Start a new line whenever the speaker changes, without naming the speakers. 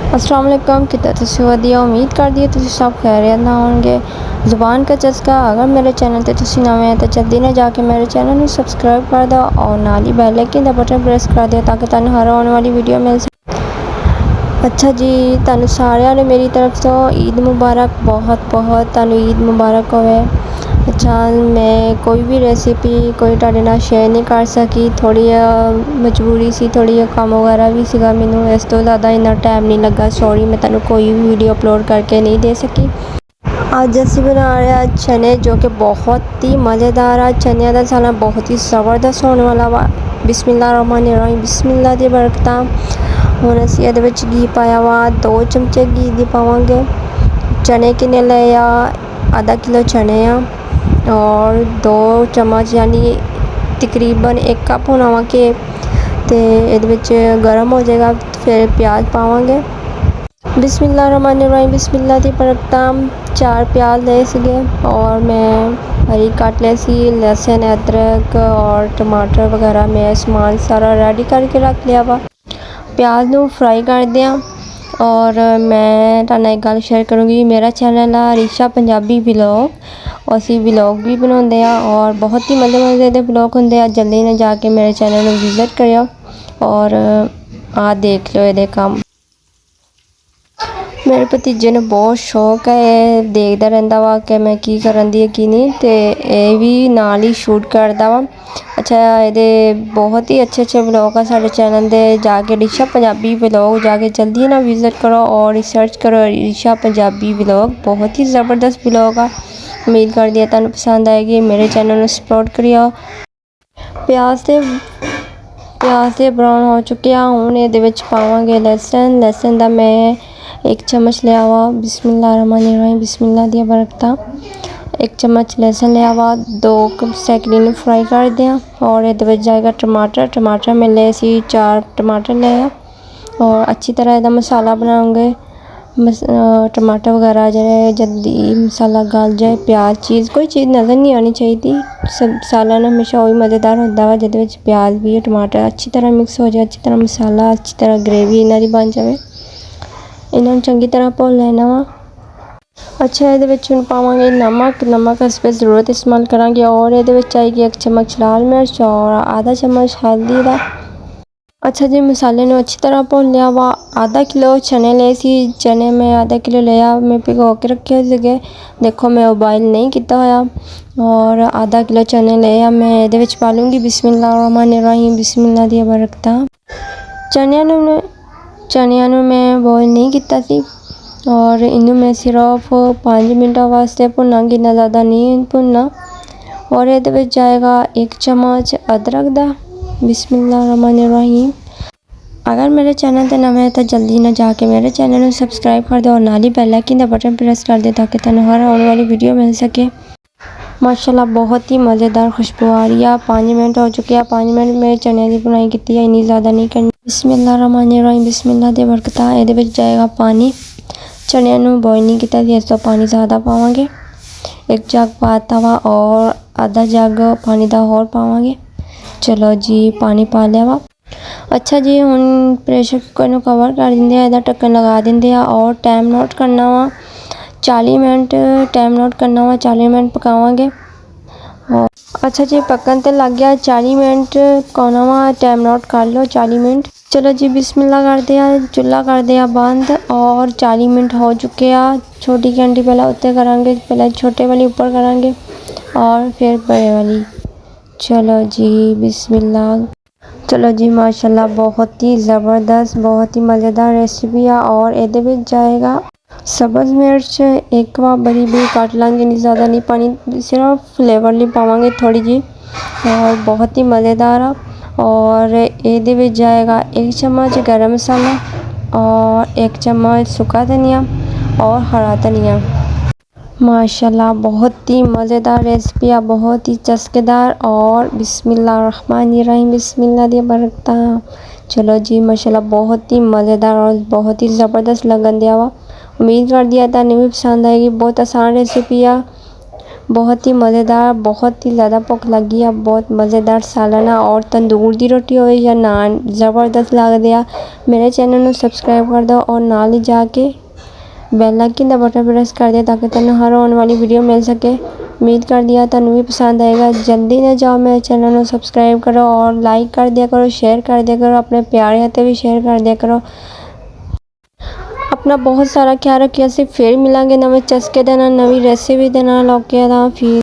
अस्सलाम वालेकुम। कितना तुसी वधिया उम्मीद करदी है तुसी सब खैरियत ना होंगे। ज़ुबान का चस्का अगर मेरे चैनल ते तुसी नवे हैं तो जल्दी ना जाके मेरे चैनल में सब्सक्राइब कर दो और नाल ही बेल आइकन दा बटन प्रेस कर दियो ताकि तुहानू हर आने वाली वीडियो मिल सके। अच्छा जी, तुहानू सारिਆਂ ने मेरी तरफ तो ईद मुबारक, बहुत बहुत तुहानू ईद मुबारक होवे। अच्छा, मैं कोई भी रेसिपी कोई तुहाडे नाल शेयर नहीं कर सकी, थोड़ी मजबूरी सी, थोड़ी काम वगैरह भी सीगा, मैनू इस तो ज़्यादा इन्ना टाइम नहीं लगा। सॉरी, मैं तुहानू कोई भी वीडियो अपलोड करके नहीं दे सकी। अज असी बना रहे हैं चने, जो कि बहुत ही मज़ेदार है। चनिया का साना बहुत ही ज़बरदस्त होने वाला वा। बिस्मिल्लाहिर्रहमानिर्रहीम, बिस्मिल्लाह दी बरकतां। हुण असीं इहदे विच घी पाया वा, 2 चमचे घी दी पावांगे। चने किन्ने लए आ, आधा किलो चने आ और 2 चम्मच यानी तकरीबन 1 कप होना वा के ते इहदे विच गर्म हो जाएगा। फिर प्याज पावांगे। बिस्मिल्लाहिर्रहमानिर्रहीम, बिस्मिल्लाह दी बरकतां। 4 प्याज ले सीगे और मैं हरी काट ले सी। लहसुन, अदरक और टमाटर वगैरह मैं सामान सारा रेडी करके रख लिया वा। प्याज नू फ्राई कर दिया और मैं तुहाडे नाल एक गल शेयर करूँगी। मेरा चैनल है रिशा पंजाबी व्लॉग, असी व्लॉग भी बनाते हैं और बहुत ही मज़े के व्लॉग होंगे। जल्दी ने जाके मेरे चैनल में विजिट करियो और आ देख लो ये काम। मेरे भतीजे ने बहुत शौक है, देखता रहता वा कि मैं की करन दी की नहीं, तो ये भी नाल ही शूट करता वा। अच्छा, ये बहुत ही अच्छे अच्छे व्लॉग है साढ़े चैनल दे, जाके रिशा पंजाबी व्लॉग जाके जल्दी ना विजिट करो और रिसर्च करो रिशा पंजाबी व्लॉग। बहुत ही ज़बरदस्त व्लॉग है। उम्मीद करदी है तुहानू पसंद आएगी। मेरे चैनल में सपोर्ट करियो। प्याज से ब्राउन हो चुके हैं। हुण इहदे विच पावांगे लहसुन। लहसुन दा मैं 1 चम्मच लिया वा। बिस्मिल्लाहिर्रहमानिर्रहीम, बिस्मिल्लाह दी बरकतां। 1 चम्मच लहसुन लिया वा। 2 सेकंड में फ्राई कर दिया और इहदे विच जाएगा टमाटर मैं ले सी 4 टमाटर लिया और अच्छी तरह इहदा मसाला बनाऊंगे। टमाटर वगैरह जो जल्दी मसाला गल जाए, प्याज चीज़ कोई चीज़ नज़र नहीं आनी चाहिए। सब सालन हमेशा वही मज़ेदार होता वा जिहदे विच प्याज भी टमाटर अच्छी तरह मिक्स हो जाए, अच्छी तरह मसाला अच्छी तरह ग्रेवी इन्हां दी बन जाए। इन्हां चंगी तरह भुन लेना वा। अच्छा, इहदे विच हुण पावांगे नमक अस पे ज़रूरत इस्तेमाल करांगे और इहदे विच आएगी 1 चम्मच लाल मिर्च और आधा चम्मच हल्दी दा। अच्छा जी, मसाले ने अच्छी तरह भुन लिया वा। आधा किलो चने ले सी, चने मैं आधा किलो लिया, मैं भिगो के रखे थे। देखो मैं उबाइल नहीं किया होया और आधा किलो चने ले आ मैं इहदे विच पा लूँगी। बिस्मिल्लाहिर्रहमानिर्रहीम, बिस्मिल्लाह दी बरकतां। चनिया नू मैं बॉयल नहीं किया सी और इनू मैं सिर्फ 5 मिनटों वास्ते भुनांगी, इन्ना ज़्यादा नहीं भुनना। और इहदे विच जाएगा 1 चम्मच अदरक दा। बिस्मिल्लाहिर्रहमानिर्रहीम। अगर मेरे चैनल पे नवे हैं तो जल्दी ना जाके मेरे चैनल में सब्सक्राइब कर दो और नाल ही बेल आइकन दा बटन प्रेस कर दे ताकि तुहानू हर आने वाली वीडियो मिल सके। माशाल्लाह बहुत ही मज़ेदार खुशबू आ रही है। 5 मिनट हो चुके हैं। 5 मिनट में चने की बुनाई की है, इन्नी ज़्यादा नहीं करनी। बिस्मिल्लाहिर्रहमानिर्रहीम, बिस्मिल्लाह दी बरकतां। इहदे विच जाएगा पानी। चनिया नू बॉयल नहीं किया, इस तो पानी ज़्यादा पावांगे। 1 जग पाता वा और आधा जग पानी दा होर पावांगे। चलो जी, पानी पा लिया वा। अच्छा जी, हुण प्रेशर कुकर नू कवर कर देंगे, इहदा ढक्कन लगा देंगे और टाइम नोट करना वा 40 मिनट। टाइम नोट करना वा 40 मिनट पकावांगे। और अच्छा जी, पकन ते लग गया 40 मिनट पकाना वा, टाइम नोट कर लो 40 मिनट। चलो जी, बिस्मिल्लाह कर दिया, चुल्हा कर दिया बंद और 40 मिनट हो चुके हैं। छोटी घंटी पहले उत्ते करांगे, पहले छोटे वाली ऊपर करांगे और फिर बड़े वाली। चलो जी, बिस्मिल्लाह। चलो जी, माशाल्लाह बहुत ही ज़बरदस्त बहुत ही मज़ेदार रेसिपी है। और इहदे विच जाएगा सब्ज़ मिर्च 1 वा बड़ी काट लांगे, नहीं ज़्यादा नहीं पानी, सिर्फ फ्लेवर लिए पावांगे थोड़ी जी और बहुत ही मज़ेदार है। और इहदे विच जाएगा 1 चम्मच गरम मसाला और 1 चम्मच सूखा धनिया और हरा धनिया। माशाल्लाह बहुत ही मज़ेदार रेसिपी है, बहुत ही चस्केदार। और बिस्मिल्लाहिर्रहमानिर्रहीम, बिस्मिल्लाह दी बरकतां। चलो जी, माशाल्लाह बहुत ही मज़ेदार और बहुत ही ज़बरदस्त लगन दिया वा। उम्मीद कर दिया तुहानू भी पसंद आएगी। बहुत आसान रेसिपी है, बहुत ही मज़ेदार, बहुत ही ज़्यादा भुख लगी आ, बहुत मज़ेदार सालाना और तंदूर दी रोटी होवे या नान ज़बरदस्त लगदे आ। मेरे चैनल नूं सबसक्राइब कर दो और नाल ही जाके बैल आइकन दा बटन प्रेस कर दिया ताकि तैनूं हर आने वाली वीडियो मिल सके। उम्मीद कर दिया तुहानूं भी पसंद आएगा। जल्दी ना जाओ, मेरे चैनल नूं सबसक्राइब करो और लाइक कर दिया करो, शेयर कर दिया करो, अपने प्यारे ते भी शेयर कर दिया करो। अपना बहुत सारा ख्याल रखिए। ਅਸੀਂ फिर मिलांगे नवे चस्के दे नाल, नवी रेसिपी दे नाल। ओके अल्लाह हाफिज़।